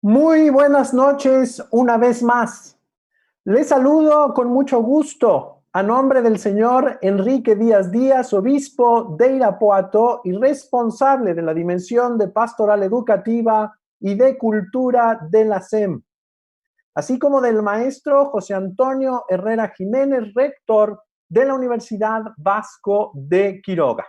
Muy buenas noches una vez más. Les saludo con mucho gusto a nombre del señor Enrique Díaz Díaz, obispo de Irapuato y responsable de la dimensión de pastoral educativa y de cultura de la SEM, así como del maestro José Antonio Herrera Jiménez, rector de la Universidad Vasco de Quiroga.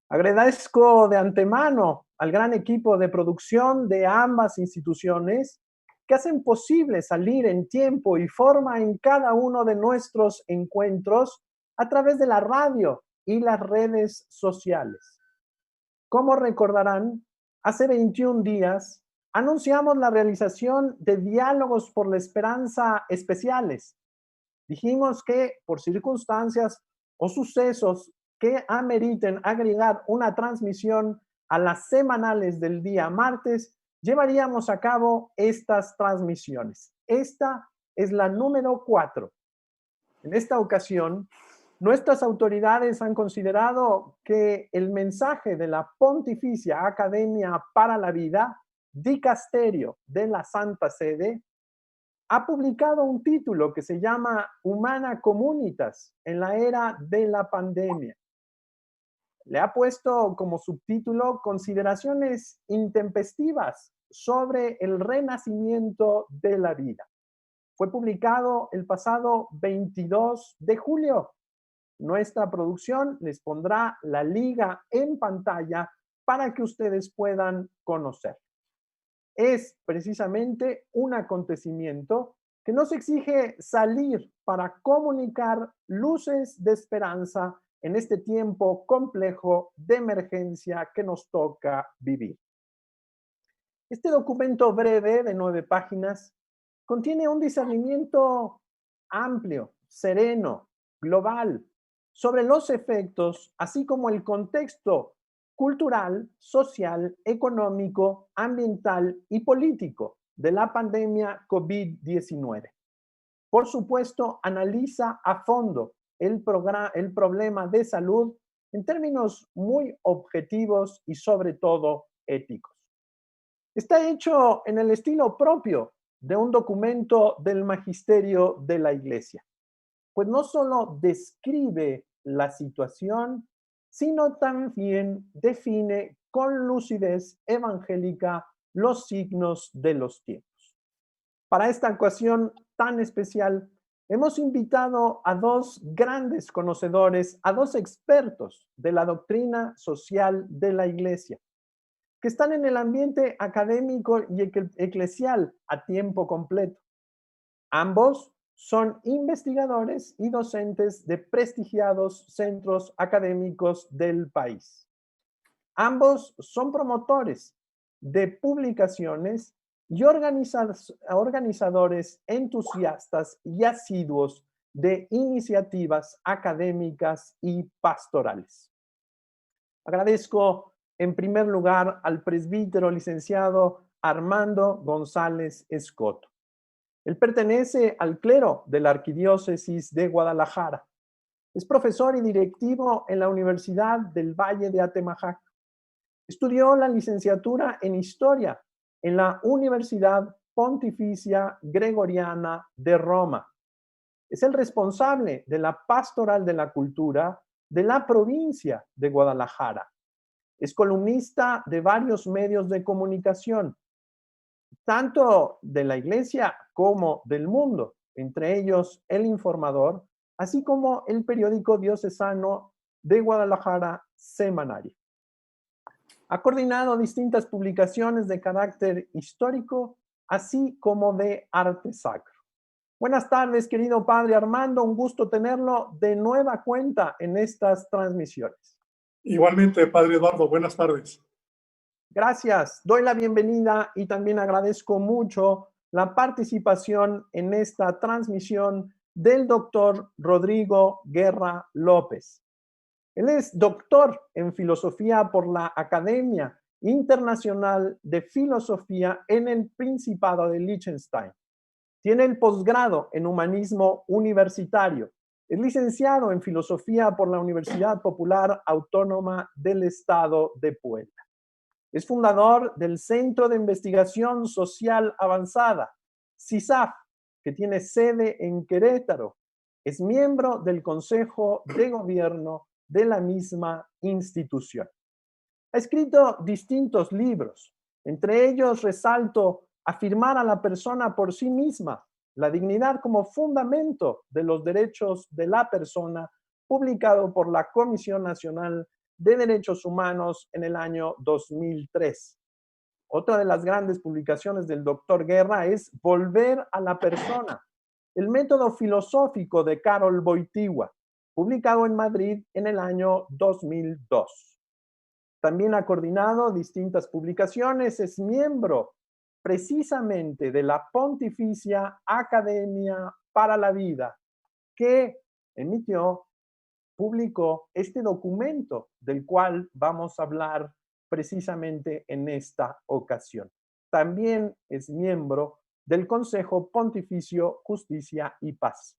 Agradezco de antemano al gran equipo de producción de ambas instituciones que hacen posible salir en tiempo y forma en cada uno de nuestros encuentros a través de la radio y las redes sociales. Como recordarán, hace 21 días anunciamos la realización de Diálogos por la Esperanza especiales. Dijimos que por circunstancias o sucesos que ameriten agregar una transmisión a las semanales del día martes, llevaríamos a cabo estas transmisiones. Esta es la número 4. En esta ocasión, nuestras autoridades han considerado que el mensaje de la Pontificia Academia para la Vida, Dicasterio de la Santa Sede, ha publicado un título que se llama Humana Communitas en la era de la pandemia. Le ha puesto como subtítulo Consideraciones intempestivas sobre el renacimiento de la vida. Fue publicado el pasado 22 de julio. Nuestra producción les pondrá la liga en pantalla para que ustedes puedan conocer. Es precisamente un acontecimiento que nos exige salir para comunicar luces de esperanza en este tiempo complejo de emergencia que nos toca vivir. Este documento breve de 9 páginas contiene un discernimiento amplio, sereno, global, sobre los efectos, así como el contexto cultural, social, económico, ambiental y político de la pandemia COVID-19. Por supuesto, analiza a fondo el problema de salud en términos muy objetivos y sobre todo éticos. Está hecho en el estilo propio de un documento del magisterio de la Iglesia, pues no solo describe la situación, sino también define con lucidez evangélica los signos de los tiempos. Para esta ocasión tan especial, hemos invitado a dos grandes conocedores, a dos expertos de la doctrina social de la Iglesia, que están en el ambiente académico y eclesial a tiempo completo. Ambos son investigadores y docentes de prestigiados centros académicos del país. Ambos son promotores de publicaciones y organizadores entusiastas y asiduos de iniciativas académicas y pastorales. Agradezco en primer lugar al presbítero licenciado Armando González Escoto. Él pertenece al clero de la Arquidiócesis de Guadalajara. Es profesor y directivo en la Universidad del Valle de Atemajac. Estudió la licenciatura en Historia en la Universidad Pontificia Gregoriana de Roma. Es el responsable de la Pastoral de la Cultura de la provincia de Guadalajara. Es columnista de varios medios de comunicación, tanto de la Iglesia como del mundo, entre ellos El Informador, así como el periódico diocesano de Guadalajara Semanario. Ha coordinado distintas publicaciones de carácter histórico, así como de arte sacro. Buenas tardes, querido padre Armando, un gusto tenerlo de nueva cuenta en estas transmisiones. Igualmente, padre Eduardo, buenas tardes. Gracias, doy la bienvenida y también agradezco mucho la participación en esta transmisión del doctor Rodrigo Guerra López. Él es doctor en filosofía por la Academia Internacional de Filosofía en el Principado de Liechtenstein. Tiene el posgrado en humanismo universitario. Es licenciado en filosofía por la Universidad Popular Autónoma del Estado de Puebla. Es fundador del Centro de Investigación Social Avanzada, CISAF, que tiene sede en Querétaro. Es miembro del Consejo de Gobierno de la misma institución. Ha escrito distintos libros. Entre ellos resalto Afirmar a la persona por sí misma, la dignidad como fundamento de los derechos de la persona, publicado por la Comisión Nacional de Derechos Humanos en el año 2003. Otra de las grandes publicaciones del doctor Guerra es Volver a la persona, el método filosófico de Karol Wojtyła, publicado en Madrid en el año 2002. También ha coordinado distintas publicaciones, es miembro precisamente de la Pontificia Academia para la Vida, que publicó este documento del cual vamos a hablar precisamente en esta ocasión. También es miembro del Consejo Pontificio Justicia y Paz.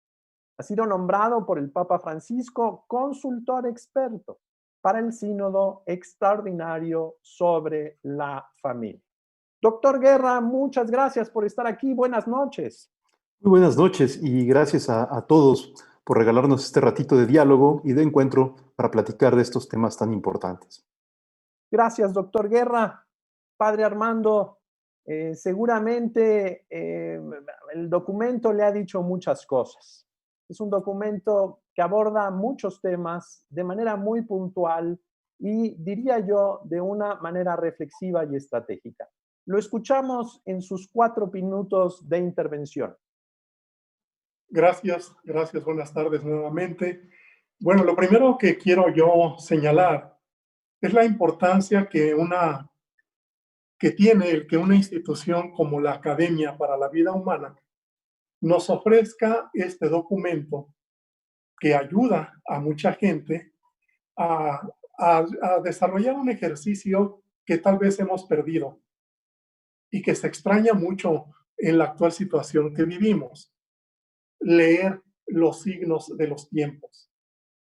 Ha sido nombrado por el Papa Francisco consultor experto para el Sínodo Extraordinario sobre la Familia. Doctor Guerra, muchas gracias por estar aquí. Buenas noches. Muy buenas noches y gracias a todos por regalarnos este ratito de diálogo y de encuentro para platicar de estos temas tan importantes. Gracias, doctor Guerra. Padre Armando, seguramente el documento le ha dicho muchas cosas. Es un documento que aborda muchos temas de manera muy puntual y, diría yo, de una manera reflexiva y estratégica. Lo escuchamos en sus 4 minutos de intervención. Gracias, buenas tardes nuevamente. Bueno, lo primero que quiero yo señalar es la importancia que tiene que una institución como la Academia para la Vida Humana nos ofrezca este documento que ayuda a mucha gente a desarrollar un ejercicio que tal vez hemos perdido y que se extraña mucho en la actual situación que vivimos: leer los signos de los tiempos.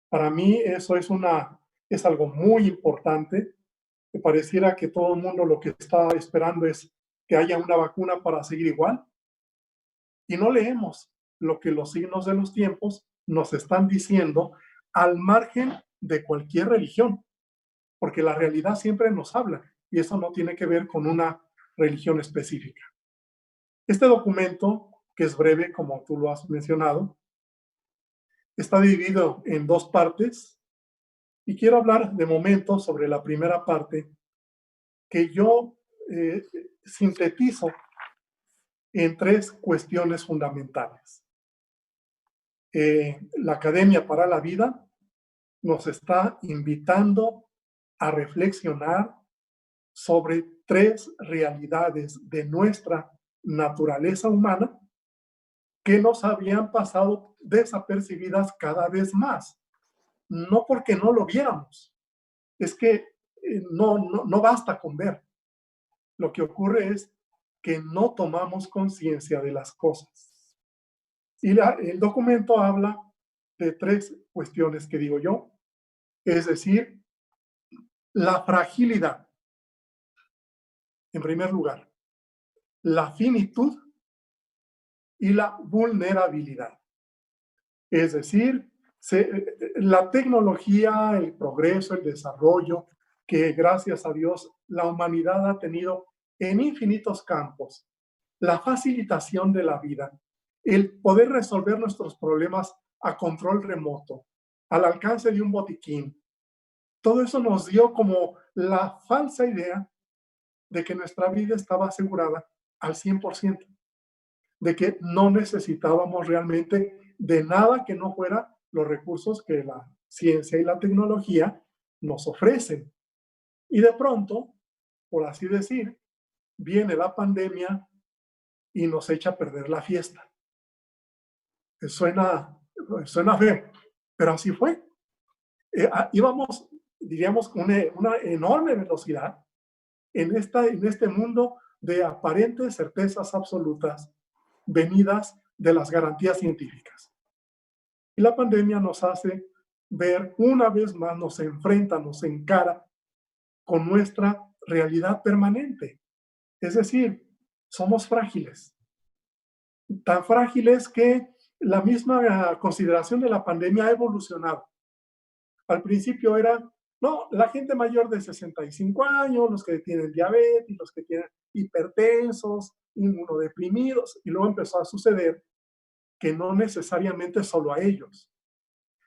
Para mí eso es algo muy importante. Me pareciera que todo el mundo lo que está esperando es que haya una vacuna para seguir igual, y no leemos lo que los signos de los tiempos nos están diciendo al margen de cualquier religión, porque la realidad siempre nos habla, y eso no tiene que ver con una religión específica. Este documento, que es breve, como tú lo has mencionado, está dividido en 2 partes, y quiero hablar de momento sobre la primera parte, que yo sintetizo en 3 cuestiones fundamentales. La Academia para la Vida nos está invitando a reflexionar sobre 3 realidades de nuestra naturaleza humana que nos habían pasado desapercibidas cada vez más. No porque no lo viéramos, es que no basta con ver. Lo que ocurre es que no tomamos conciencia de las cosas. Y el documento habla de 3 cuestiones que digo yo, es decir, la fragilidad, en primer lugar, la finitud y la vulnerabilidad. Es decir, la tecnología, el progreso, el desarrollo que gracias a Dios la humanidad ha tenido en infinitos campos, la facilitación de la vida, el poder resolver nuestros problemas a control remoto, al alcance de un botiquín, todo eso nos dio como la falsa idea de que nuestra vida estaba asegurada al 100%, de que no necesitábamos realmente de nada que no fuera los recursos que la ciencia y la tecnología nos ofrecen. Y de pronto, por así decir, viene la pandemia y nos echa a perder la fiesta. Suena feo, pero así fue. Íbamos, diríamos, con una enorme velocidad en este mundo de aparentes certezas absolutas venidas de las garantías científicas. Y la pandemia nos hace ver una vez más, nos enfrenta, nos encara con nuestra realidad permanente. Es decir, somos frágiles. Tan frágiles que la misma consideración de la pandemia ha evolucionado. Al principio era, no, la gente mayor de 65 años, los que tienen diabetes, los que tienen hipertensos, inmunodeprimidos, y luego empezó a suceder que no necesariamente solo a ellos,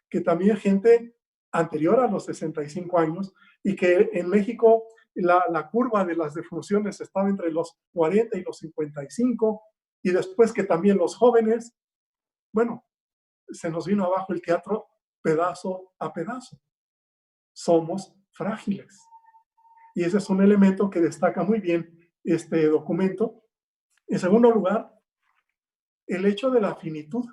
que también gente anterior a los 65 años y que en México la curva de las defunciones estaba entre los 40 y los 55 y después que también los jóvenes, bueno, se nos vino abajo el teatro pedazo a pedazo. Somos frágiles. Y ese es un elemento que destaca muy bien este documento. En segundo lugar, el hecho de la finitud.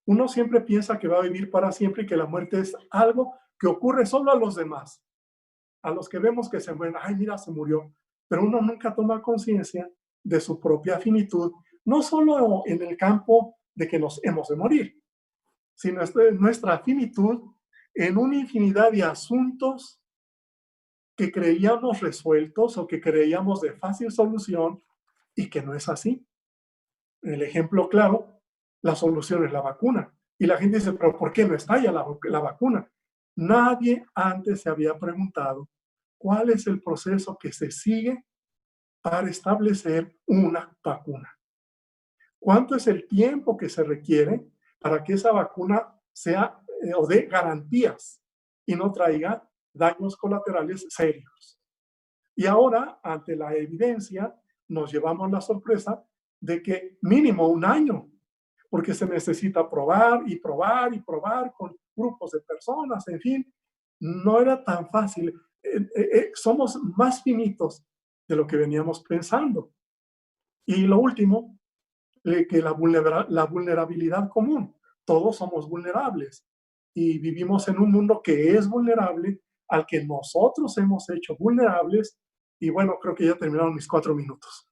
Uno siempre piensa que va a vivir para siempre y que la muerte es algo que ocurre solo a los demás, a los que vemos que se mueren. Ay, mira, se murió. Pero uno nunca toma conciencia de su propia finitud, no solo en el campo de que nos hemos de morir, sino nuestra finitud en una infinidad de asuntos que creíamos resueltos o que creíamos de fácil solución y que no es así. El ejemplo claro, la solución es la vacuna. Y la gente dice, pero ¿por qué no está ya la vacuna? Nadie antes se había preguntado cuál es el proceso que se sigue para establecer una vacuna. ¿Cuánto es el tiempo que se requiere para que esa vacuna sea o dé garantías y no traiga daños colaterales serios? Y ahora, ante la evidencia, nos llevamos la sorpresa de que mínimo un año, porque se necesita probar y probar y probar con grupos de personas, en fin, no era tan fácil. Somos más finitos de lo que veníamos pensando. Y lo último, que la vulnerabilidad común. Todos somos vulnerables y vivimos en un mundo que es vulnerable, al que nosotros hemos hecho vulnerables. Y bueno, creo que ya terminaron mis 4 minutos.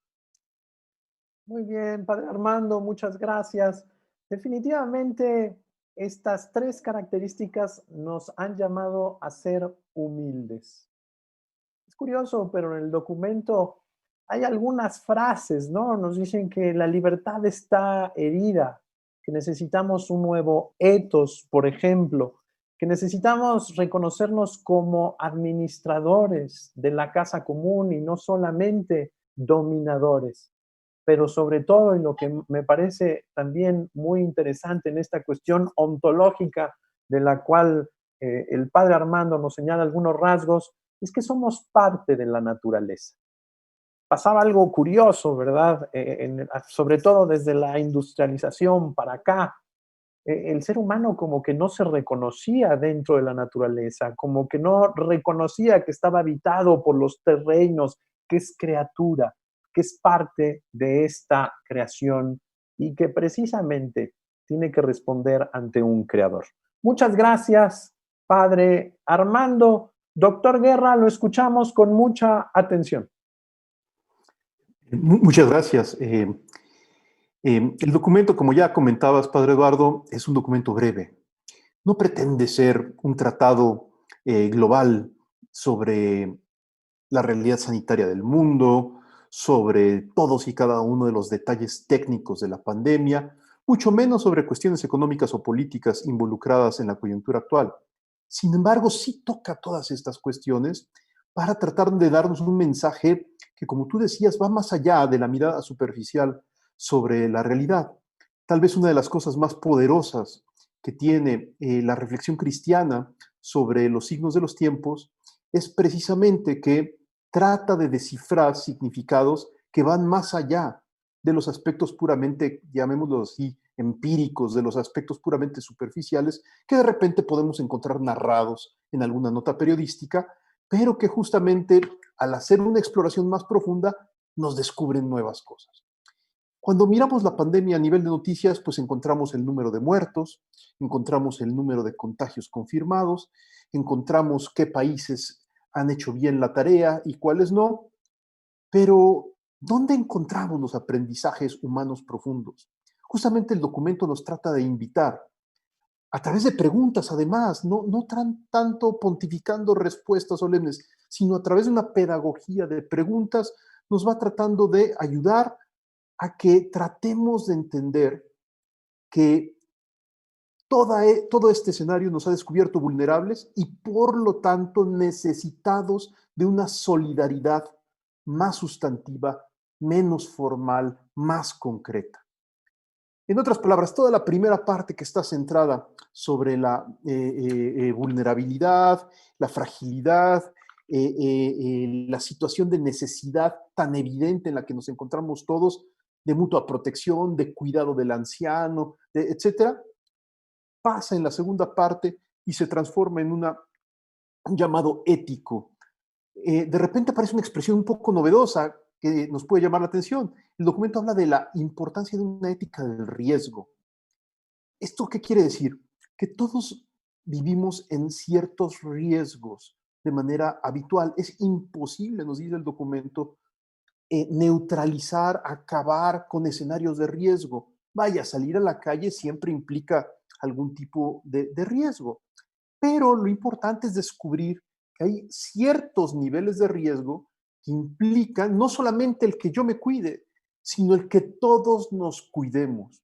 Muy bien, Padre Armando, muchas gracias. Definitivamente, estas tres características nos han llamado a ser humildes. Es curioso, pero en el documento hay algunas frases, ¿no? Nos dicen que la libertad está herida, que necesitamos un nuevo ethos, por ejemplo, que necesitamos reconocernos como administradores de la casa común y no solamente dominadores. Pero sobre todo, y lo que me parece también muy interesante en esta cuestión ontológica de la cual el Padre Armando nos señala algunos rasgos, es que somos parte de la naturaleza. Pasaba algo curioso, ¿verdad? Sobre todo desde la industrialización para acá, el ser humano como que no se reconocía dentro de la naturaleza, como que no reconocía que estaba habitado por los terrenos, que es criatura, que es parte de esta creación y que precisamente tiene que responder ante un creador. Muchas gracias, Padre Armando. Doctor Guerra, lo escuchamos con mucha atención. Muchas gracias. El documento, como ya comentabas, Padre Eduardo, es un documento breve. No pretende ser un tratado global sobre la realidad sanitaria del mundo, sobre todos y cada uno de los detalles técnicos de la pandemia, mucho menos sobre cuestiones económicas o políticas involucradas en la coyuntura actual. Sin embargo, sí toca todas estas cuestiones para tratar de darnos un mensaje que, como tú decías, va más allá de la mirada superficial sobre la realidad. Tal vez una de las cosas más poderosas que tiene la reflexión cristiana sobre los signos de los tiempos es precisamente que trata de descifrar significados que van más allá de los aspectos puramente, llamémoslo así, empíricos, de los aspectos puramente superficiales que de repente podemos encontrar narrados en alguna nota periodística, pero que justamente al hacer una exploración más profunda nos descubren nuevas cosas. Cuando miramos la pandemia a nivel de noticias, pues encontramos el número de muertos, encontramos el número de contagios confirmados, encontramos qué países han hecho bien la tarea y cuáles no, pero ¿dónde encontramos los aprendizajes humanos profundos? Justamente el documento nos trata de invitar, a través de preguntas además, no tanto pontificando respuestas solemnes, sino a través de una pedagogía de preguntas, nos va tratando de ayudar a que tratemos de entender que todo este escenario nos ha descubierto vulnerables y por lo tanto necesitados de una solidaridad más sustantiva, menos formal, más concreta. En otras palabras, toda la primera parte que está centrada sobre la vulnerabilidad, la fragilidad, la situación de necesidad tan evidente en la que nos encontramos todos, de mutua protección, de cuidado del anciano, etcétera, pasa en la segunda parte y se transforma en un llamado ético. De repente aparece una expresión un poco novedosa que nos puede llamar la atención. El documento habla de la importancia de una ética del riesgo. ¿Esto qué quiere decir? Que todos vivimos en ciertos riesgos de manera habitual. Es imposible, nos dice el documento, neutralizar, acabar con escenarios de riesgo. Vaya, salir a la calle siempre implica algún tipo de riesgo, pero lo importante es descubrir que hay ciertos niveles de riesgo que implican no solamente el que yo me cuide, sino el que todos nos cuidemos.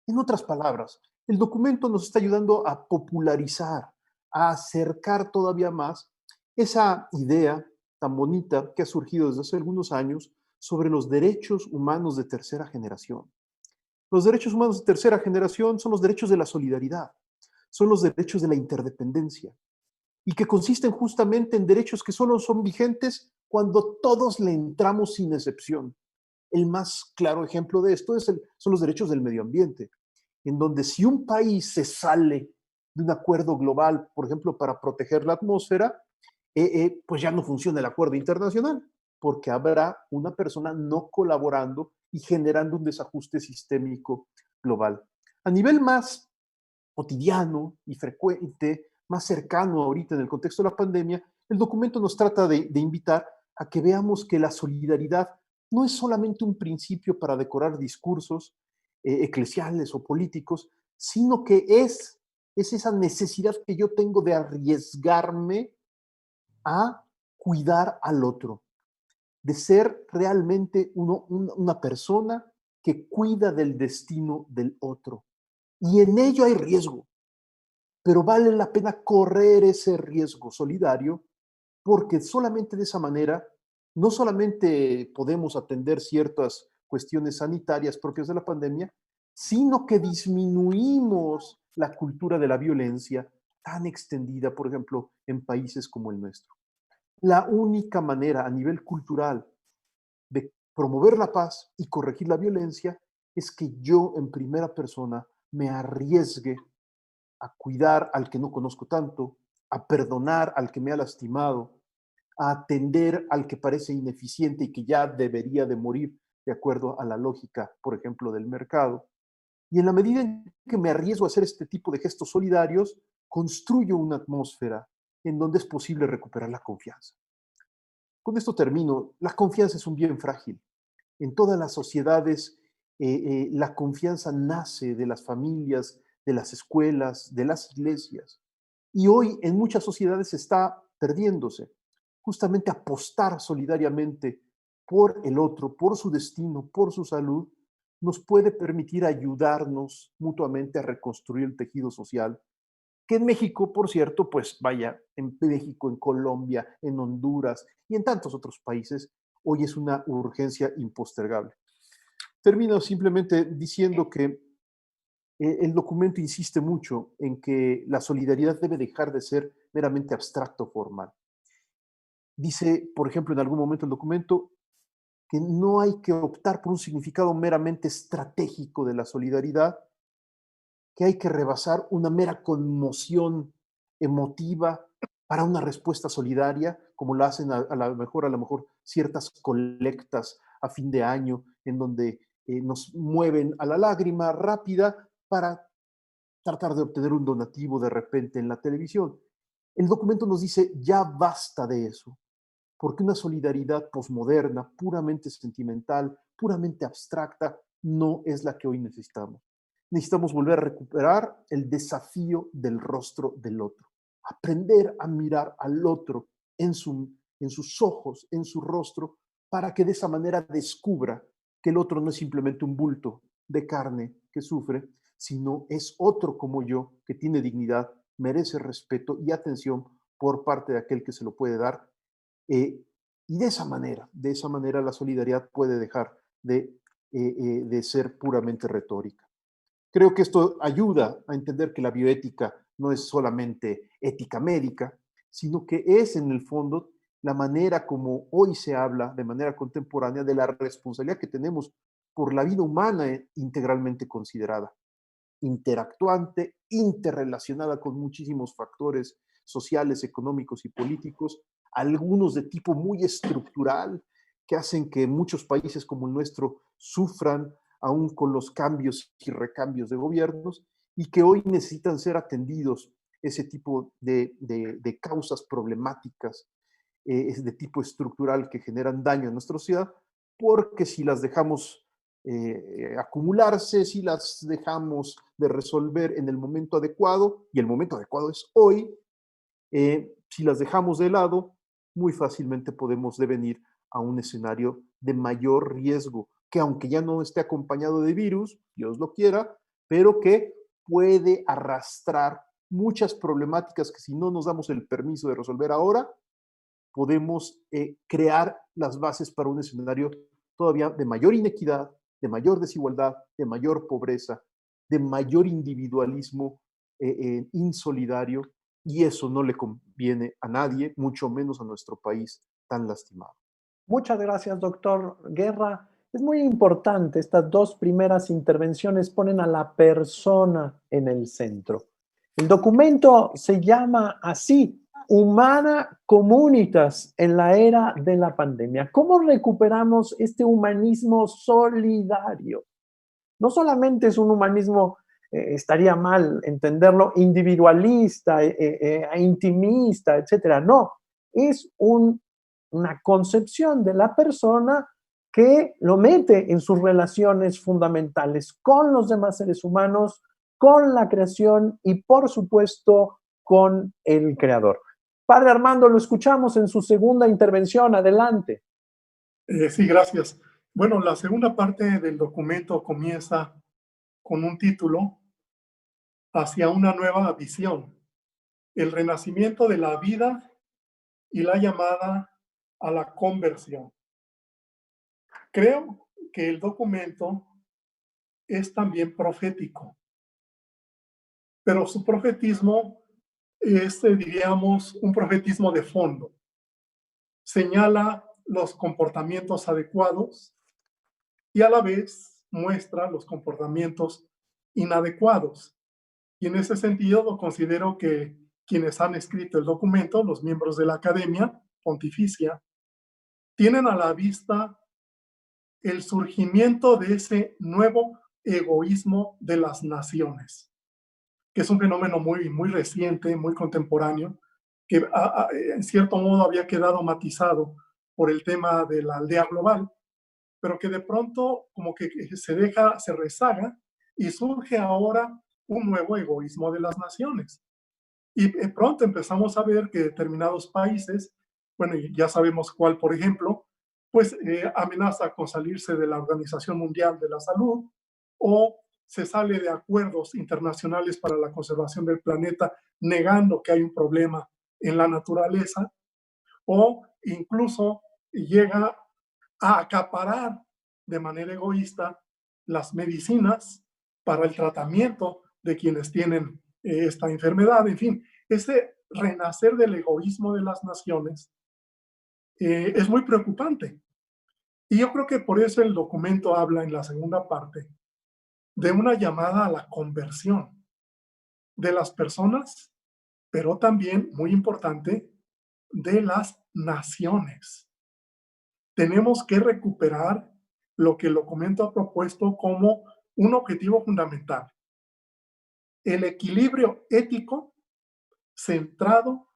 En otras palabras, el documento nos está ayudando a popularizar, a acercar todavía más esa idea tan bonita que ha surgido desde hace algunos años sobre los derechos humanos de tercera generación. Los derechos humanos de tercera generación son los derechos de la solidaridad, son los derechos de la interdependencia y que consisten justamente en derechos que solo son vigentes cuando todos le entramos sin excepción. El más claro ejemplo de esto son los derechos del medio ambiente, en donde si un país se sale de un acuerdo global, por ejemplo, para proteger la atmósfera, pues ya no funciona el acuerdo internacional, porque habrá una persona no colaborando y generando un desajuste sistémico global. A nivel más cotidiano y frecuente, más cercano ahorita en el contexto de la pandemia, el documento nos trata de invitar a que veamos que la solidaridad no es solamente un principio para decorar discursos eclesiales o políticos, sino que es esa necesidad que yo tengo de arriesgarme a cuidar al otro, de ser realmente una persona que cuida del destino del otro. Y en ello hay riesgo, pero vale la pena correr ese riesgo solidario porque solamente de esa manera no solamente podemos atender ciertas cuestiones sanitarias propias de la pandemia, sino que disminuimos la cultura de la violencia tan extendida, por ejemplo, en países como el nuestro. La única manera a nivel cultural de promover la paz y corregir la violencia es que yo en primera persona me arriesgue a cuidar al que no conozco tanto, a perdonar al que me ha lastimado, a atender al que parece ineficiente y que ya debería de morir de acuerdo a la lógica, por ejemplo, del mercado. Y en la medida en que me arriesgo a hacer este tipo de gestos solidarios, construyo una atmósfera en donde es posible recuperar la confianza. Con esto termino. La confianza es un bien frágil. En todas las sociedades, la confianza nace de las familias, de las escuelas, de las iglesias. Y hoy en muchas sociedades está perdiéndose. Justamente apostar solidariamente por el otro, por su destino, por su salud, nos puede permitir ayudarnos mutuamente a reconstruir el tejido social, que en México, por cierto, pues vaya, en México, en Colombia, en Honduras y en tantos otros países, hoy es una urgencia impostergable. Termino simplemente diciendo que el documento insiste mucho en que la solidaridad debe dejar de ser meramente abstracto formal. Dice, por ejemplo, en algún momento el documento, que no hay que optar por un significado meramente estratégico de la solidaridad, que hay que rebasar una mera conmoción emotiva para una respuesta solidaria, como lo hacen a lo mejor ciertas colectas a fin de año, en donde nos mueven a la lágrima rápida para tratar de obtener un donativo de repente en la televisión. El documento nos dice, ya basta de eso, porque una solidaridad posmoderna, puramente sentimental, puramente abstracta, no es la que hoy necesitamos. Necesitamos volver a recuperar el desafío del rostro del otro, aprender a mirar al otro en su en sus ojos, en su rostro, para que de esa manera descubra que el otro no es simplemente un bulto de carne que sufre, sino es otro como yo, que tiene dignidad, merece respeto y atención por parte de aquel que se lo puede dar. Y de esa manera la solidaridad puede dejar de ser puramente retórica. Creo que esto ayuda a entender que la bioética no es solamente ética médica, sino que es en el fondo la manera como hoy se habla de manera contemporánea de la responsabilidad que tenemos por la vida humana integralmente considerada, interactuante, interrelacionada con muchísimos factores sociales, económicos y políticos, algunos de tipo muy estructural, que hacen que muchos países como el nuestro sufran aún con los cambios y recambios de gobiernos, y que hoy necesitan ser atendidos ese tipo de causas problemáticas de tipo estructural que generan daño a nuestra sociedad, porque si las dejamos acumularse, si las dejamos de resolver en el momento adecuado, y el momento adecuado es hoy, si las dejamos de lado, muy fácilmente podemos devenir a un escenario de mayor riesgo, que aunque ya no esté acompañado de virus, Dios lo quiera, pero que puede arrastrar muchas problemáticas que si no nos damos el permiso de resolver ahora, podemos crear las bases para un escenario todavía de mayor inequidad, de mayor desigualdad, de mayor pobreza, de mayor individualismo insolidario, y eso no le conviene a nadie, mucho menos a nuestro país tan lastimado. Muchas gracias, doctor Guerra. Es muy importante, estas dos primeras intervenciones ponen a la persona en el centro. El documento se llama así, Humana Communitas en la era de la pandemia. ¿Cómo recuperamos este humanismo solidario? No solamente es un humanismo, estaría mal entenderlo, individualista, intimista, etcétera. No, es una concepción de la persona que lo mete en sus relaciones fundamentales con los demás seres humanos, con la creación y, por supuesto, con el creador. Padre Armando, lo escuchamos en su segunda intervención. Adelante. Sí, gracias. Bueno, la segunda parte del documento comienza con un título, Hacia una nueva visión, el renacimiento de la vida y la llamada a la conversión. Creo que el documento es también profético, pero su profetismo es, diríamos, un profetismo de fondo. Señala los comportamientos adecuados y a la vez muestra los comportamientos inadecuados. Y en ese sentido, considero que quienes han escrito el documento, los miembros de la Academia Pontificia, tienen a la vista el surgimiento de ese nuevo egoísmo de las naciones, que es un fenómeno muy reciente, muy contemporáneo, que en cierto modo había quedado matizado por el tema de la aldea global, pero que de pronto como que se rezaga y surge ahora un nuevo egoísmo de las naciones. Y pronto empezamos a ver que determinados países, bueno, ya sabemos cuál, por ejemplo, pues amenaza con salirse de la Organización Mundial de la Salud o se sale de acuerdos internacionales para la conservación del planeta negando que hay un problema en la naturaleza o incluso llega a acaparar de manera egoísta las medicinas para el tratamiento de quienes tienen esta enfermedad. En fin, ese renacer del egoísmo de las naciones es muy preocupante. Y yo creo que por eso el documento habla en la segunda parte de una llamada a la conversión de las personas, pero también, muy importante, de las naciones. Tenemos que recuperar lo que el documento ha propuesto como un objetivo fundamental: el equilibrio ético centrado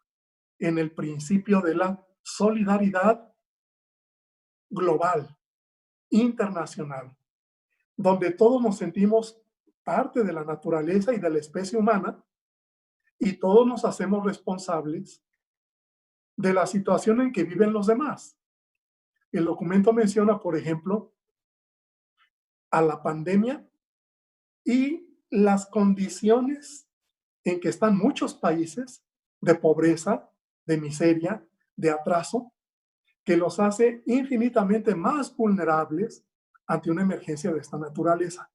en el principio de la solidaridad global, internacional, donde todos nos sentimos parte de la naturaleza y de la especie humana y todos nos hacemos responsables de la situación en que viven los demás. El documento menciona, por ejemplo, a la pandemia y las condiciones en que están muchos países de pobreza, de miseria, de atraso, que los hace infinitamente más vulnerables ante una emergencia de esta naturaleza.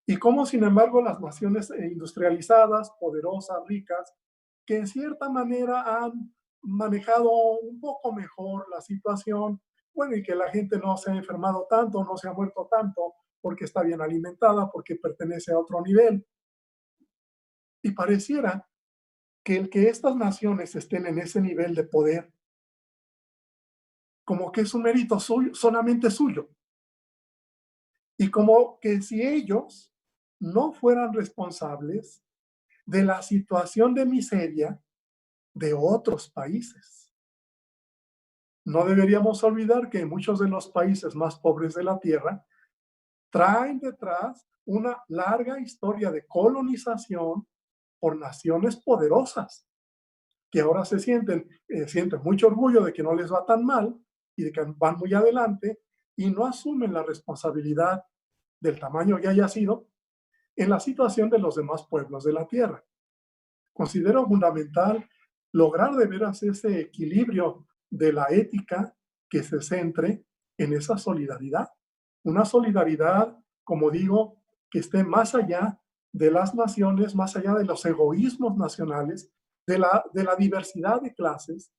Y cómo, sin embargo, las naciones industrializadas, poderosas, ricas, que en cierta manera han manejado un poco mejor la situación, bueno, y que la gente no se ha enfermado tanto, no se ha muerto tanto, porque está bien alimentada, porque pertenece a otro nivel. Y pareciera que el que estas naciones estén en ese nivel de poder, como que es un mérito suyo, solamente suyo. Y como que si ellos no fueran responsables de la situación de miseria de otros países. No deberíamos olvidar que muchos de los países más pobres de la Tierra traen detrás una larga historia de colonización por naciones poderosas, que ahora sienten mucho orgullo de que no les va tan mal y de que van muy adelante y no asumen la responsabilidad del tamaño que haya sido en la situación de los demás pueblos de la Tierra. Considero fundamental lograr de veras ese equilibrio de la ética que se centre en esa solidaridad. Una solidaridad, como digo, que esté más allá de las naciones, más allá de los egoísmos nacionales, de la diversidad de clases,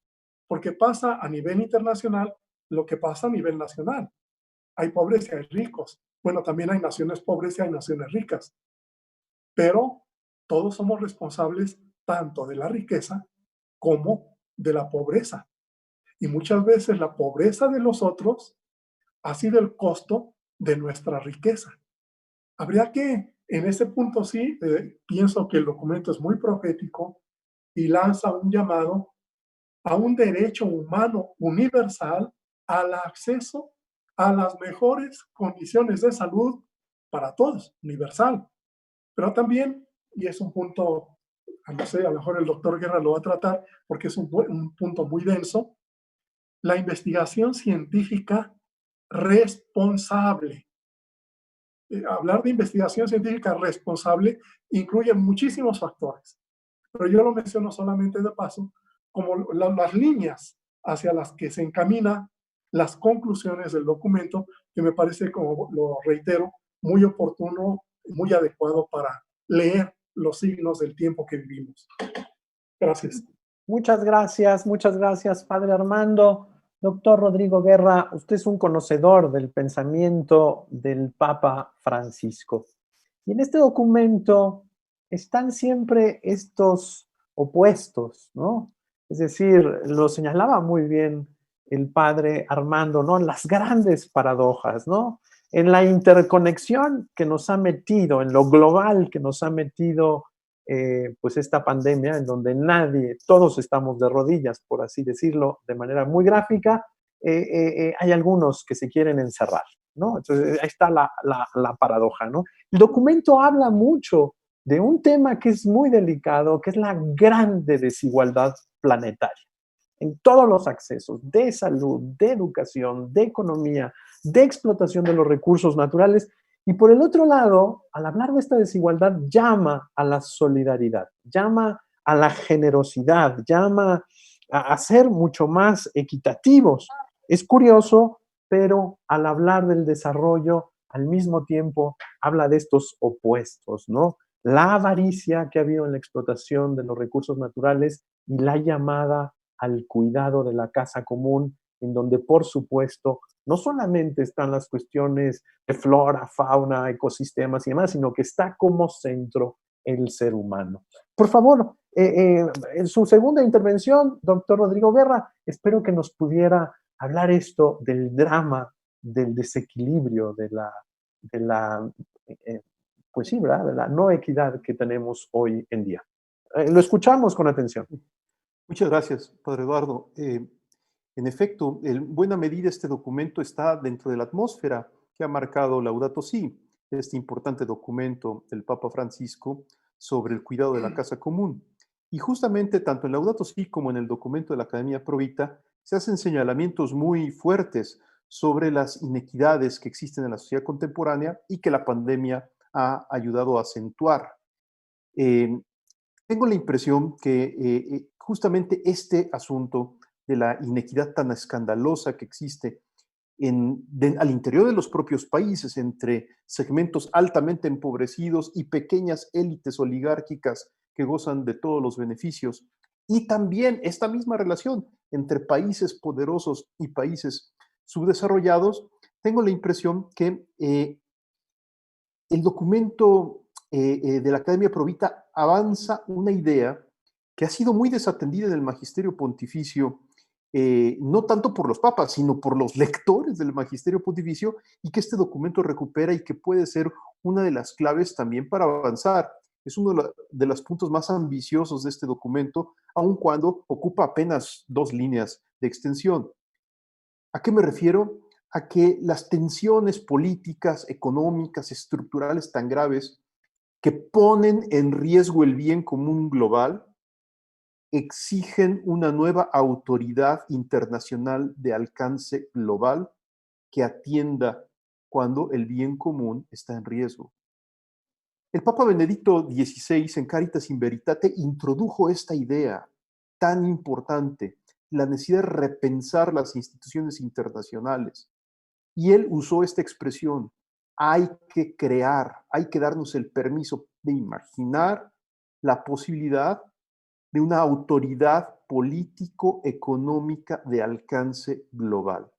porque pasa a nivel internacional lo que pasa a nivel nacional. Hay pobres y hay ricos. Bueno, también hay naciones pobres y hay naciones ricas. Pero todos somos responsables tanto de la riqueza como de la pobreza. Y muchas veces la pobreza de los otros ha sido el costo de nuestra riqueza. Habría que, en ese punto sí, pienso que el documento es muy profético y lanza un llamado a un derecho humano universal al acceso a las mejores condiciones de salud para todos, universal. Pero también, y es un punto, no sé, a lo mejor el doctor Guerra lo va a tratar porque es un punto muy denso, la investigación científica responsable. Hablar de investigación científica responsable incluye muchísimos factores, pero yo lo menciono solamente de paso como las líneas hacia las que se encaminan las conclusiones del documento, que me parece, como lo reitero, muy oportuno, muy adecuado para leer los signos del tiempo que vivimos. Gracias. Muchas gracias, Padre Armando. Doctor Rodrigo Guerra, usted es un conocedor del pensamiento del Papa Francisco. Y en este documento están siempre estos opuestos, ¿no? Es decir, lo señalaba muy bien el Padre Armando, ¿no? Las grandes paradojas, ¿no? En la interconexión que nos ha metido, en lo global que nos ha metido pues esta pandemia en donde todos estamos de rodillas, por así decirlo, de manera muy gráfica, hay algunos que se quieren encerrar, ¿no? Entonces ahí está la paradoja, ¿no? El documento habla mucho de un tema que es muy delicado, que es la grande desigualdad planetaria en todos los accesos de salud, de educación, de economía, de explotación de los recursos naturales. Y por el otro lado, al hablar de esta desigualdad, llama a la solidaridad, llama a la generosidad, llama a ser mucho más equitativos. Es curioso, pero al hablar del desarrollo, al mismo tiempo habla de estos opuestos, ¿no? La avaricia que ha habido en la explotación de los recursos naturales y la llamada al cuidado de la casa común, en donde, por supuesto, no solamente están las cuestiones de flora, fauna, ecosistemas y demás, sino que está como centro el ser humano. Por favor, en su segunda intervención, doctor Rodrigo Guerra, espero que nos pudiera hablar esto del drama, del desequilibrio, pues sí, ¿verdad? De la no equidad que tenemos hoy en día. Lo escuchamos con atención. Muchas gracias, Padre Eduardo. En efecto, en buena medida este documento está dentro de la atmósfera que ha marcado Laudato Si, este importante documento del Papa Francisco sobre el cuidado de la casa común. Y justamente tanto en Laudato Si como en el documento de la Academia Provita se hacen señalamientos muy fuertes sobre las inequidades que existen en la sociedad contemporánea y que la pandemia ha ayudado a acentuar. Eh, Tengo la impresión que justamente este asunto de la inequidad tan escandalosa que existe al interior de los propios países entre segmentos altamente empobrecidos y pequeñas élites oligárquicas que gozan de todos los beneficios, y también esta misma relación entre países poderosos y países subdesarrollados, tengo la impresión que el documento de la Academia Provita avanza una idea que ha sido muy desatendida en el magisterio pontificio, no tanto por los papas, sino por los lectores del magisterio pontificio, y que este documento recupera y que puede ser una de las claves también para avanzar. Es uno de los puntos más ambiciosos de este documento, aun cuando ocupa apenas 2 líneas de extensión. ¿A qué me refiero? A que las tensiones políticas, económicas, estructurales tan graves que ponen en riesgo el bien común global exigen una nueva autoridad internacional de alcance global que atienda cuando el bien común está en riesgo. El Papa Benedicto XVI en Caritas in Veritate introdujo esta idea tan importante, la necesidad de repensar las instituciones internacionales. Y él usó esta expresión: hay que crear, hay que darnos el permiso de imaginar la posibilidad de una autoridad político-económica de alcance global.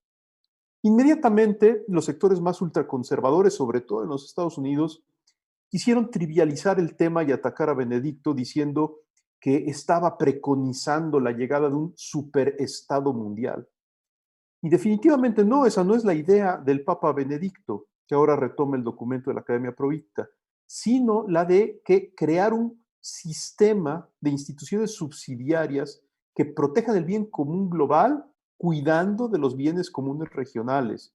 Inmediatamente, los sectores más ultraconservadores, sobre todo en los Estados Unidos, quisieron trivializar el tema y atacar a Benedicto diciendo que estaba preconizando la llegada de un superestado mundial. Y definitivamente no, esa no es la idea del Papa Benedicto, que ahora retoma el documento de la Academia Provita, sino la de que crear un sistema de instituciones subsidiarias que protejan el bien común global, cuidando de los bienes comunes regionales.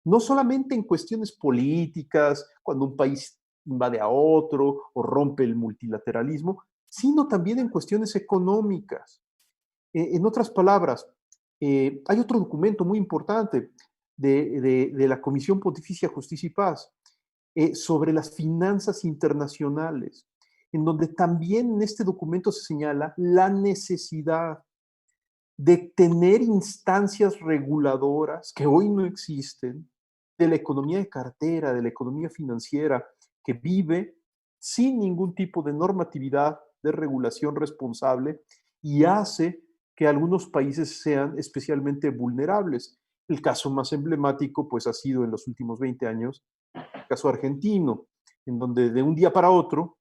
No solamente en cuestiones políticas, cuando un país invade a otro o rompe el multilateralismo, sino también en cuestiones económicas. En otras palabras, hay otro documento muy importante de la Comisión Pontificia Justicia y Paz sobre las finanzas internacionales, en donde también en este documento se señala la necesidad de tener instancias reguladoras que hoy no existen, de la economía de cartera, de la economía financiera, que vive sin ningún tipo de normatividad de regulación responsable y hace que algunos países sean especialmente vulnerables. El caso más emblemático, pues, ha sido en los últimos 20 años, el caso argentino, en donde de un día para otro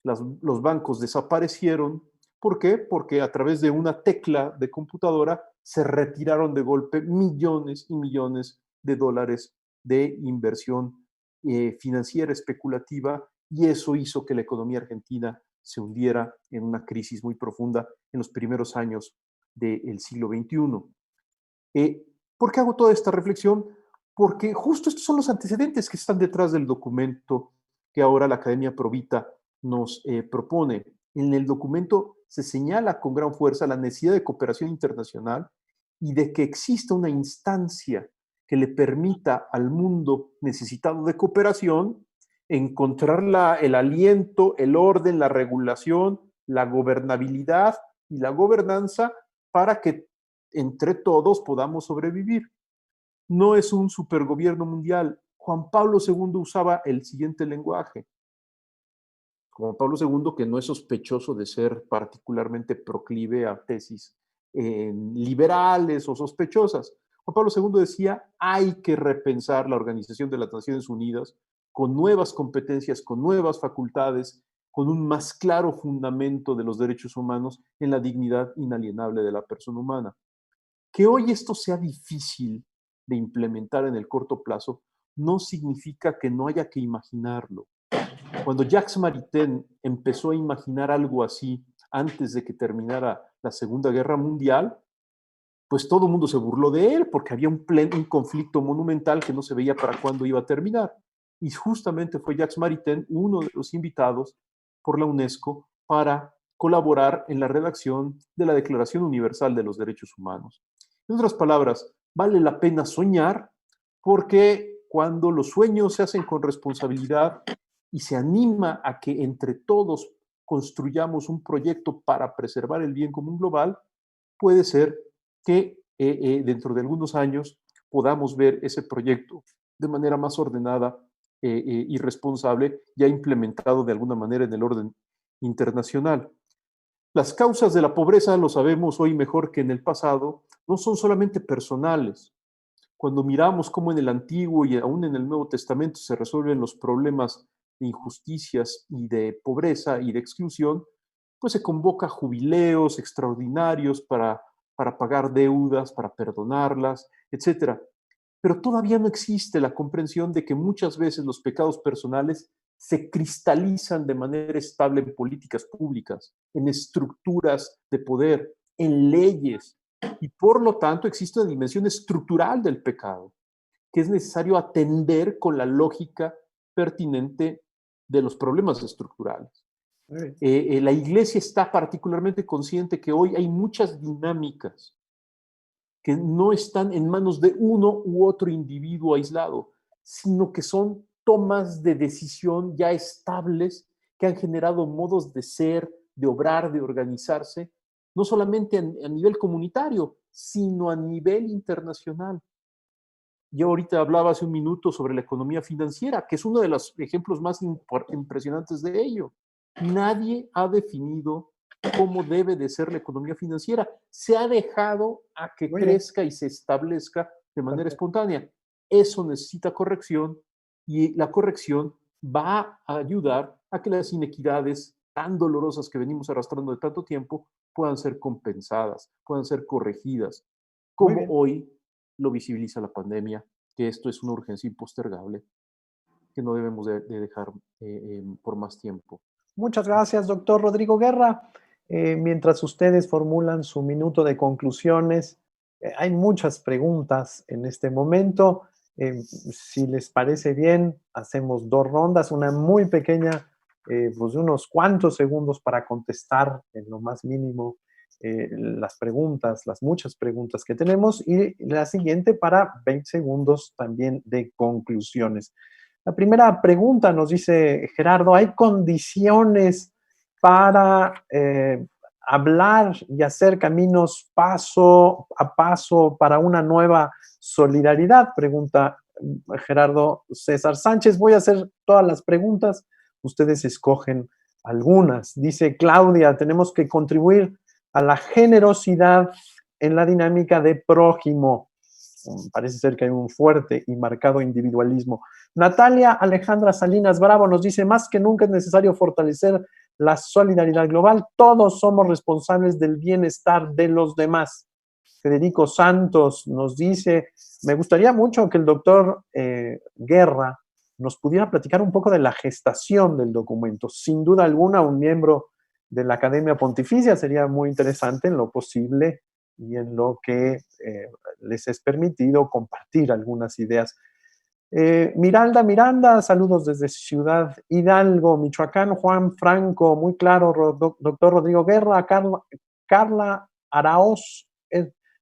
los bancos desaparecieron. ¿Por qué? Porque a través de una tecla de computadora se retiraron de golpe millones y millones de dólares de inversión financiera especulativa, y eso hizo que la economía argentina se hundiera en una crisis muy profunda en los primeros años del siglo XXI. ¿Por qué hago toda esta reflexión? Porque justo estos son los antecedentes que están detrás del documento que ahora la Academia Provita nos propone. En el documento se señala con gran fuerza la necesidad de cooperación internacional y de que exista una instancia que le permita al mundo necesitado de cooperación encontrar el aliento, el orden, la regulación, la gobernabilidad y la gobernanza para que entre todos podamos sobrevivir. No es un supergobierno mundial. Juan Pablo II usaba el siguiente lenguaje. Juan Pablo II, que no es sospechoso de ser particularmente proclive a tesis liberales o sospechosas. Juan Pablo II decía: hay que repensar la Organización de las Naciones Unidas con nuevas competencias, con nuevas facultades, con un más claro fundamento de los derechos humanos en la dignidad inalienable de la persona humana. Que hoy esto sea difícil de implementar en el corto plazo no significa que no haya que imaginarlo. Cuando Jacques Maritain empezó a imaginar algo así antes de que terminara la Segunda Guerra Mundial, pues todo el mundo se burló de él porque había un conflicto monumental que no se veía para cuándo iba a terminar. Y justamente fue Jacques Maritain uno de los invitados por la UNESCO para colaborar en la redacción de la Declaración Universal de los Derechos Humanos. En otras palabras, vale la pena soñar porque cuando los sueños se hacen con responsabilidad y se anima a que entre todos construyamos un proyecto para preservar el bien común global, puede ser que dentro de algunos años podamos ver ese proyecto de manera más ordenada y responsable, ya implementado de alguna manera en el orden internacional. Las causas de la pobreza, lo sabemos hoy mejor que en el pasado, no son solamente personales. Cuando miramos cómo en el Antiguo y aún en el Nuevo Testamento se resuelven los problemas de injusticias y de pobreza y de exclusión, pues se convoca jubileos extraordinarios para pagar deudas, para perdonarlas, etcétera. Pero todavía no existe la comprensión de que muchas veces los pecados personales se cristalizan de manera estable en políticas públicas, en estructuras de poder, en leyes, y por lo tanto existe una dimensión estructural del pecado que es necesario atender con la lógica pertinente de los problemas estructurales. La Iglesia está particularmente consciente que hoy hay muchas dinámicas que no están en manos de uno u otro individuo aislado, sino que son tomas de decisión ya estables que han generado modos de ser, de obrar, de organizarse, no solamente a nivel comunitario, sino a nivel internacional. Yo ahorita hablaba hace un minuto sobre la economía financiera, que es uno de los ejemplos más impresionantes de ello. Nadie ha definido cómo debe de ser la economía financiera. Se ha dejado a que crezca y se establezca de manera espontánea. Eso necesita corrección y la corrección va a ayudar a que las inequidades tan dolorosas que venimos arrastrando de tanto tiempo puedan ser compensadas, puedan ser corregidas, como hoy lo visibiliza la pandemia, que esto es una urgencia impostergable que no debemos de dejar por más tiempo. Muchas gracias, doctor Rodrigo Guerra. Mientras ustedes formulan su minuto de conclusiones, hay muchas preguntas en este momento. Si les parece bien, hacemos 2 rondas, una muy pequeña, pues de unos cuantos segundos para contestar en lo más mínimo las preguntas, las muchas preguntas que tenemos, y la siguiente para 20 segundos también de conclusiones. La primera pregunta nos dice Gerardo, ¿hay condiciones para hablar y hacer caminos paso a paso para una nueva solidaridad? Pregunta Gerardo César Sánchez. Voy a hacer todas las preguntas, ustedes escogen algunas. Dice Claudia, tenemos que contribuir a la generosidad en la dinámica de prójimo. Parece ser que hay un fuerte y marcado individualismo. Natalia Alejandra Salinas Bravo nos dice, más que nunca es necesario fortalecer la solidaridad global. Todos somos responsables del bienestar de los demás. Federico Santos nos dice, me gustaría mucho que el doctor Guerra nos pudiera platicar un poco de la gestación del documento. Sin duda alguna, un miembro de la Academia Pontificia sería muy interesante en lo posible y en lo que les es permitido compartir algunas ideas. Miralda Miranda, saludos desde Ciudad Hidalgo, Michoacán. Juan Franco, muy claro, doctor Rodrigo Guerra. Carla Araoz,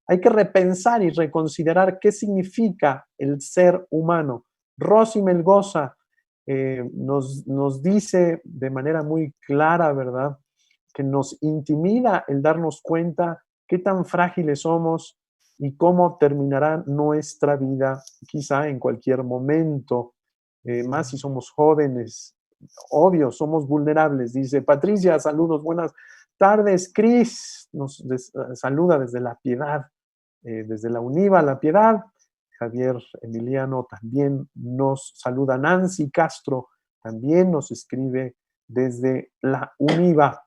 hay que repensar y reconsiderar qué significa el ser humano. Rosy Melgoza nos dice de manera muy clara, ¿verdad?, que nos intimida el darnos cuenta qué tan frágiles somos y cómo terminará nuestra vida, quizá en cualquier momento, más si somos jóvenes. Obvio, somos vulnerables, dice Patricia. Saludos, buenas tardes. Cris nos saluda desde La Piedad, desde la UNIVA La Piedad. Javier Emiliano también nos saluda. Nancy Castro también nos escribe desde la UNIVA.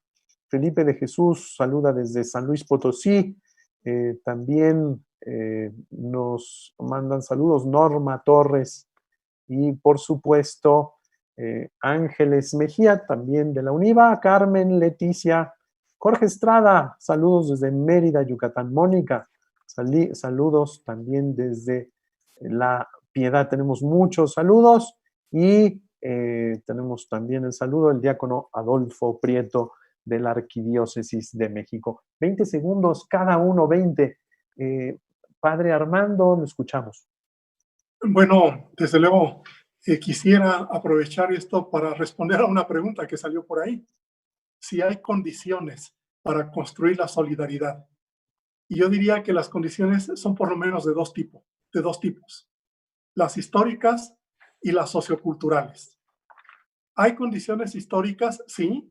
Felipe de Jesús saluda desde San Luis Potosí. También nos mandan saludos Norma Torres y por supuesto Ángeles Mejía, también de la UNIVA. Carmen Leticia, Jorge Estrada, saludos desde Mérida, Yucatán. Mónica, saludos también desde La Piedad. Tenemos muchos saludos y tenemos también el saludo del diácono Adolfo Prieto de la Arquidiócesis de México. 20 segundos, cada uno 20. Padre Armando, lo escuchamos. Bueno, desde luego, quisiera aprovechar esto para responder a una pregunta que salió por ahí. Si hay condiciones para construir la solidaridad. Y yo diría que las condiciones son por lo menos de dos tipos. Las históricas y las socioculturales. ¿Hay condiciones históricas? Sí.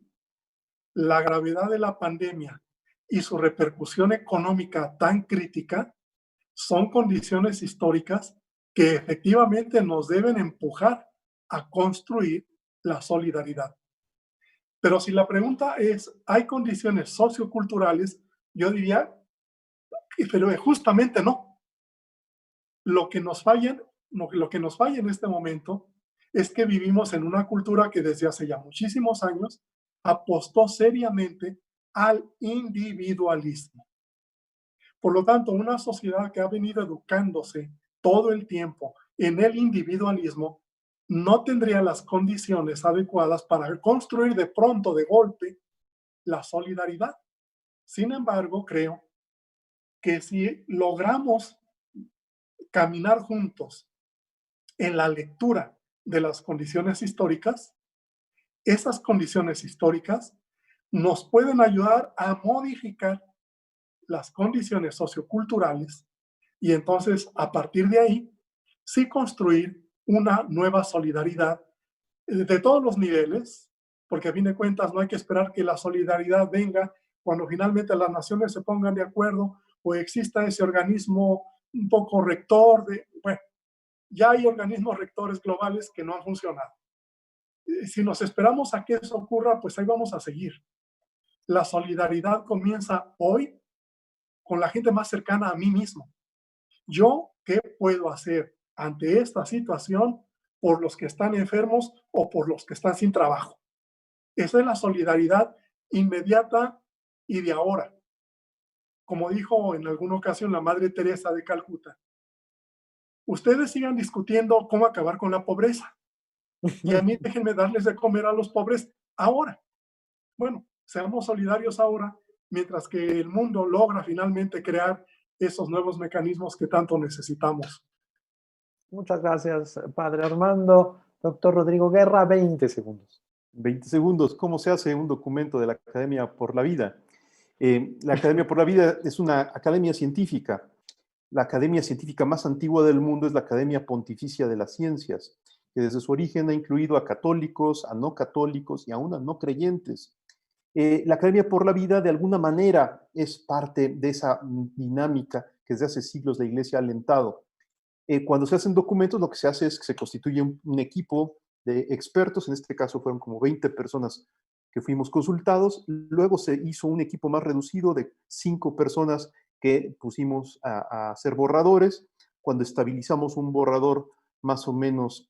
La gravedad de la pandemia y su repercusión económica tan crítica son condiciones históricas que efectivamente nos deben empujar a construir la solidaridad. Pero si la pregunta es, ¿hay condiciones socioculturales? Yo diría, pero justamente no. Lo que nos falla en este momento es que vivimos en una cultura que desde hace ya muchísimos años apostó seriamente al individualismo. Por lo tanto, una sociedad que ha venido educándose todo el tiempo en el individualismo no tendría las condiciones adecuadas para construir de pronto, de golpe, la solidaridad. Sin embargo, creo que si logramos caminar juntos en la lectura de las condiciones históricas, esas condiciones históricas nos pueden ayudar a modificar las condiciones socioculturales y entonces a partir de ahí sí construir una nueva solidaridad de todos los niveles, porque a fin de cuentas no hay que esperar que la solidaridad venga cuando finalmente las naciones se pongan de acuerdo o exista ese organismo un poco rector de, bueno, ya hay organismos rectores globales que no han funcionado. Si nos esperamos a que eso ocurra, pues ahí vamos a seguir. La solidaridad comienza hoy con la gente más cercana a mí mismo. ¿Yo qué puedo hacer ante esta situación por los que están enfermos o por los que están sin trabajo? Esa es la solidaridad inmediata y de ahora. Como dijo en alguna ocasión la Madre Teresa de Calcuta, ustedes sigan discutiendo cómo acabar con la pobreza y a mí déjenme darles de comer a los pobres ahora. Bueno, seamos solidarios ahora mientras que el mundo logra finalmente crear esos nuevos mecanismos que tanto necesitamos. Muchas gracias, Padre Armando. Doctor Rodrigo Guerra, 20 segundos. 20 segundos. ¿Cómo se hace un documento de la Academia por la Vida? La Academia por la Vida es una academia científica. La academia científica más antigua del mundo es la Academia Pontificia de las Ciencias, que desde su origen ha incluido a católicos, a no católicos y aún a no creyentes. La Academia por la Vida de alguna manera es parte de esa dinámica que desde hace siglos la Iglesia ha alentado. Cuando se hacen documentos, lo que se hace es que se constituye un equipo de expertos, en este caso fueron como 20 personas que fuimos consultados, luego se hizo un equipo más reducido de 5 personas que pusimos a hacer borradores. Cuando estabilizamos un borrador más o menos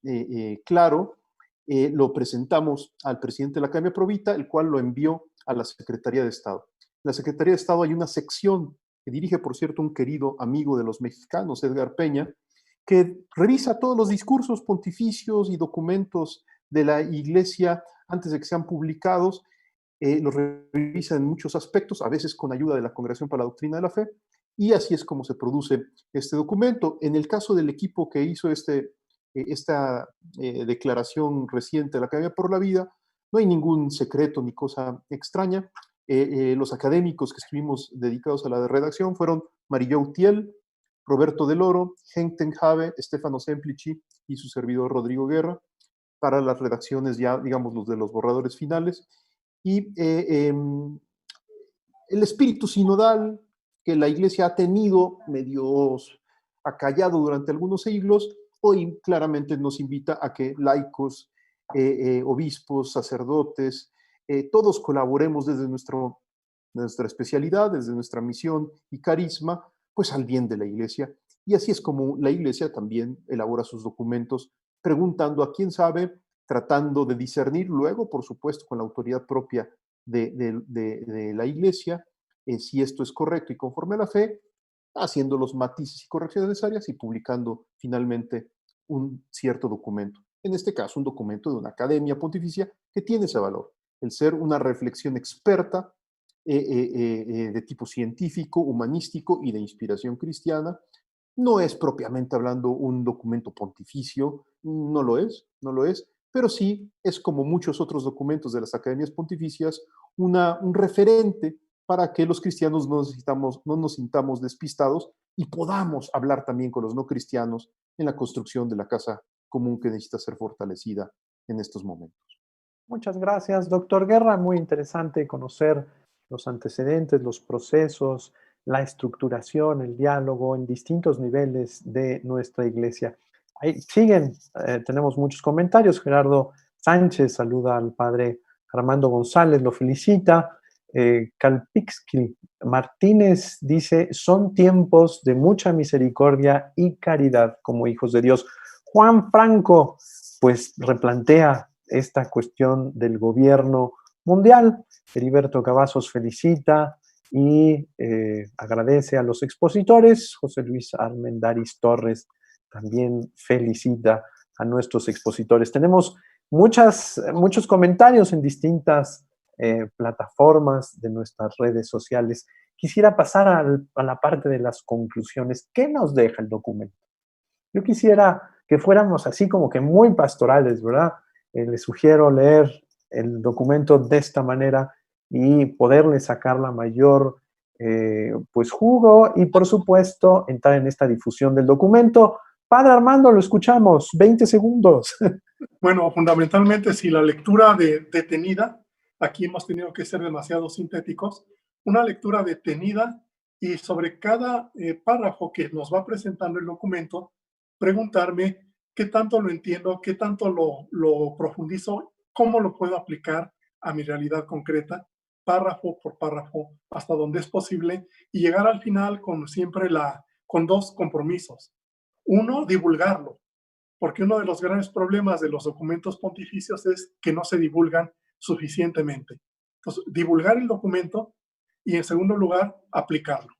claro, lo presentamos al presidente de la Academia Provita, el cual lo envió a la Secretaría de Estado. En la Secretaría de Estado hay una sección que dirige, por cierto, un querido amigo de los mexicanos, Edgar Peña, que revisa todos los discursos pontificios y documentos de la Iglesia antes de que sean publicados, los revisa en muchos aspectos, a veces con ayuda de la Congregación para la Doctrina de la Fe, y así es como se produce este documento. En el caso del equipo que hizo esta declaración reciente de la Academia por la Vida, no hay ningún secreto ni cosa extraña. Los académicos que estuvimos dedicados a la redacción fueron Marillo Utiel, Roberto Del Oro, Henk ten Have, Stefano Semplici y su servidor Rodrigo Guerra, para las redacciones ya, digamos, los de los borradores finales. Y el espíritu sinodal que la Iglesia ha tenido medio acallado durante algunos siglos, hoy claramente nos invita a que laicos, obispos, sacerdotes, todos colaboremos desde nuestra especialidad, desde nuestra misión y carisma, pues al bien de la Iglesia. Y así es como la Iglesia también elabora sus documentos, preguntando a quién sabe, tratando de discernir luego, por supuesto, con la autoridad propia de la Iglesia, si esto es correcto y conforme a la fe, haciendo los matices y correcciones necesarias y publicando finalmente un cierto documento. En este caso, un documento de una academia pontificia que tiene ese valor. el ser una reflexión experta de tipo científico, humanístico y de inspiración cristiana. No es propiamente hablando un documento pontificio, no lo es, no lo es, pero sí es como muchos otros documentos de las academias pontificias, un referente para que los cristianos no nos sintamos despistados y podamos hablar también con los no cristianos en la construcción de la casa común que necesita ser fortalecida en estos momentos. Muchas gracias, doctor Guerra. Muy interesante conocer los antecedentes, los procesos, la estructuración, el diálogo en distintos niveles de nuestra iglesia. Ahí siguen, tenemos muchos comentarios. Gerardo Sánchez saluda al padre Armando González, lo felicita. Calpixki Martínez dice, son tiempos de mucha misericordia y caridad como hijos de Dios. Juan Franco, pues replantea esta cuestión del gobierno mundial. Heriberto Cavazos felicita y agradece a los expositores. José Luis Armendáriz Torres también felicita a nuestros expositores. Tenemos muchos comentarios en distintas plataformas de nuestras redes sociales. Quisiera pasar a la parte de las conclusiones. ¿Qué nos deja el documento? Yo quisiera que fuéramos así como que muy pastorales, ¿verdad? Les sugiero leer el documento de esta manera y poderle sacar la mayor pues jugo y por supuesto entrar en esta difusión del documento. Padre Armando, lo escuchamos, 20 segundos. Bueno, fundamentalmente si la lectura detenida, aquí hemos tenido que ser demasiado sintéticos, una lectura detenida y sobre cada párrafo que nos va presentando el documento, preguntarme qué tanto lo entiendo, qué tanto lo profundizo, cómo lo puedo aplicar a mi realidad concreta, párrafo por párrafo, hasta donde es posible, y llegar al final con siempre con dos compromisos. Uno, divulgarlo, porque uno de los grandes problemas de los documentos pontificios es que no se divulgan suficientemente. Entonces, divulgar el documento y, en segundo lugar, aplicarlo.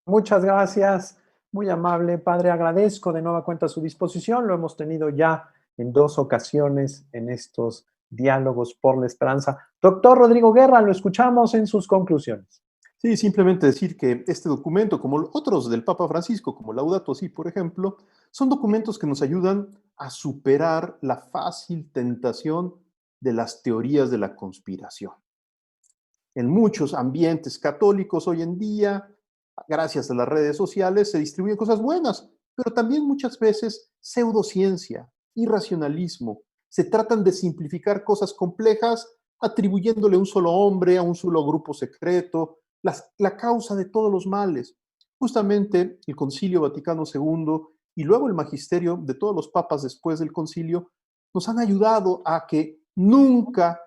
Muchas gracias, muy amable, padre. Agradezco de nueva cuenta su disposición. Lo hemos tenido ya en 2 ocasiones en estos diálogos por la esperanza. Doctor Rodrigo Guerra, lo escuchamos en sus conclusiones. Sí, simplemente decir que este documento, como otros del Papa Francisco, como Laudato Si, por ejemplo, son documentos que nos ayudan a superar la fácil tentación de las teorías de la conspiración. En muchos ambientes católicos hoy en día, gracias a las redes sociales, se distribuyen cosas buenas, pero también muchas veces pseudociencia, irracionalismo. Se tratan de simplificar cosas complejas atribuyéndole a un solo hombre, a un solo grupo secreto, la causa de todos los males. Justamente el Concilio Vaticano II y luego el magisterio de todos los papas después del concilio nos han ayudado a que nunca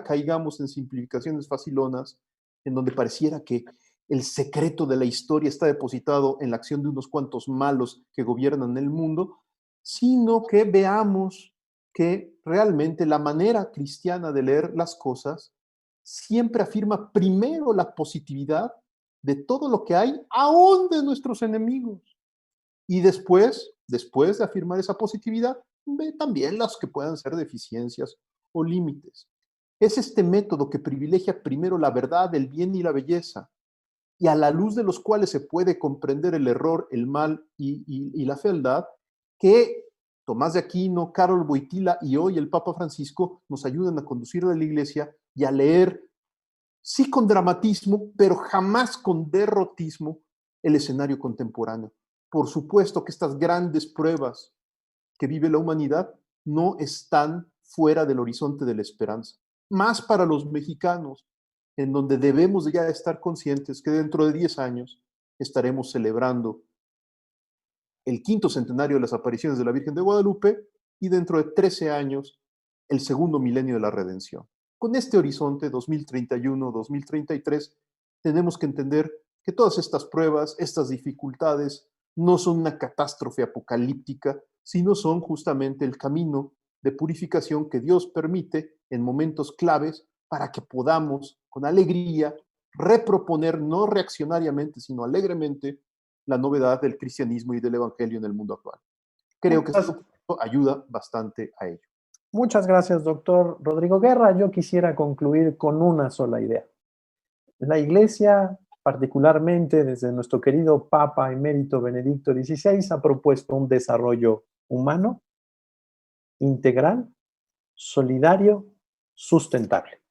caigamos en simplificaciones facilonas en donde pareciera que el secreto de la historia está depositado en la acción de unos cuantos malos que gobiernan el mundo, sino que veamos que realmente la manera cristiana de leer las cosas siempre afirma primero la positividad de todo lo que hay, aún de nuestros enemigos. Y después de afirmar esa positividad, ve también las que puedan ser deficiencias o límites. Es este método que privilegia primero la verdad, el bien y la belleza, y a la luz de los cuales se puede comprender el error, el mal y la fealdad, que Tomás de Aquino, Karol Wojtyla y hoy el Papa Francisco nos ayudan a conducir a la Iglesia y a leer, sí con dramatismo, pero jamás con derrotismo, el escenario contemporáneo. Por supuesto que estas grandes pruebas que vive la humanidad no están fuera del horizonte de la esperanza. Más para los mexicanos, en donde debemos ya estar conscientes que dentro de 10 años estaremos celebrando el 5º centenario de las apariciones de la Virgen de Guadalupe y dentro de 13 años el 2º milenio de la redención. Con este horizonte 2031-2033 tenemos que entender que todas estas pruebas, estas dificultades, no son una catástrofe apocalíptica, sino son justamente el camino de purificación que Dios permite en momentos claves para que podamos, con alegría, reproponer, no reaccionariamente, sino alegremente, la novedad del cristianismo y del evangelio en el mundo actual. Creo que esto ayuda bastante a ello. Muchas gracias, doctor Rodrigo Guerra. Yo quisiera concluir con una sola idea. La Iglesia, particularmente desde nuestro querido Papa Emérito Benedicto XVI, ha propuesto un desarrollo humano, integral, solidario, sustentable.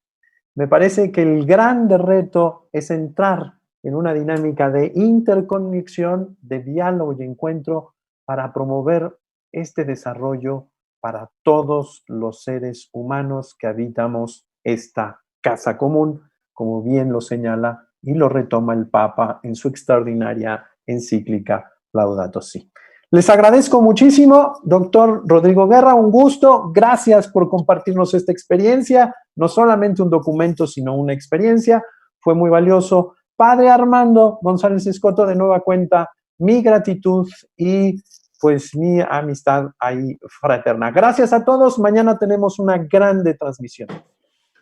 Me parece que el grande reto es entrar en una dinámica de interconexión, de diálogo y encuentro para promover este desarrollo para todos los seres humanos que habitamos esta casa común, como bien lo señala y lo retoma el Papa en su extraordinaria encíclica Laudato Si. Les agradezco muchísimo, doctor Rodrigo Guerra, un gusto. Gracias por compartirnos esta experiencia, no solamente un documento, sino una experiencia. Fue muy valioso. Padre Armando González Escoto, de nueva cuenta, mi gratitud y pues mi amistad ahí fraterna. Gracias a todos. Mañana tenemos una grande transmisión.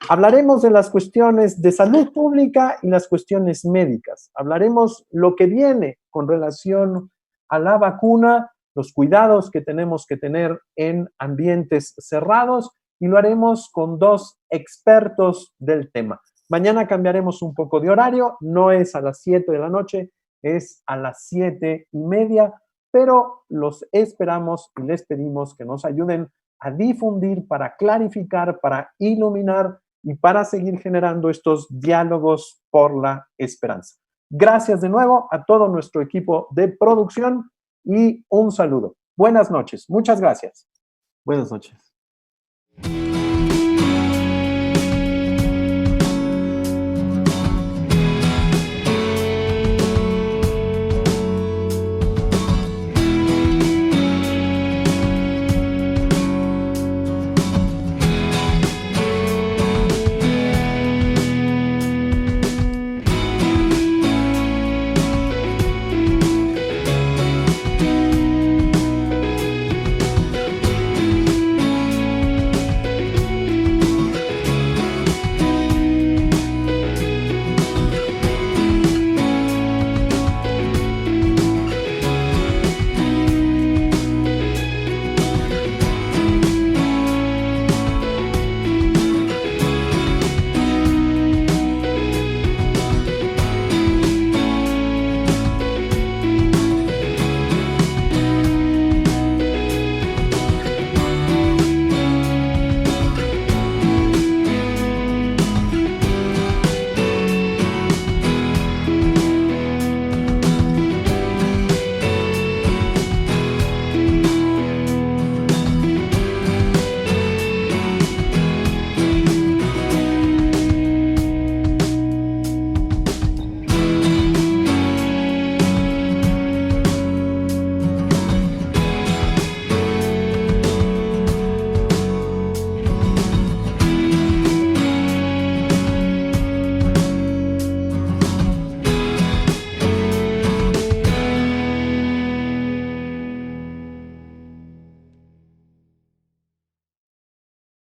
Hablaremos de las cuestiones de salud pública y las cuestiones médicas. Hablaremos lo que viene con relación a la vacuna, los cuidados que tenemos que tener en ambientes cerrados y lo haremos con dos expertos del tema. Mañana cambiaremos un poco de horario, no es a las 7 de la noche, es a las 7:30, pero los esperamos y les pedimos que nos ayuden a difundir, para clarificar, para iluminar y para seguir generando estos diálogos por la esperanza. Gracias de nuevo a todo nuestro equipo de producción y un saludo. Buenas noches. Muchas gracias. Buenas noches.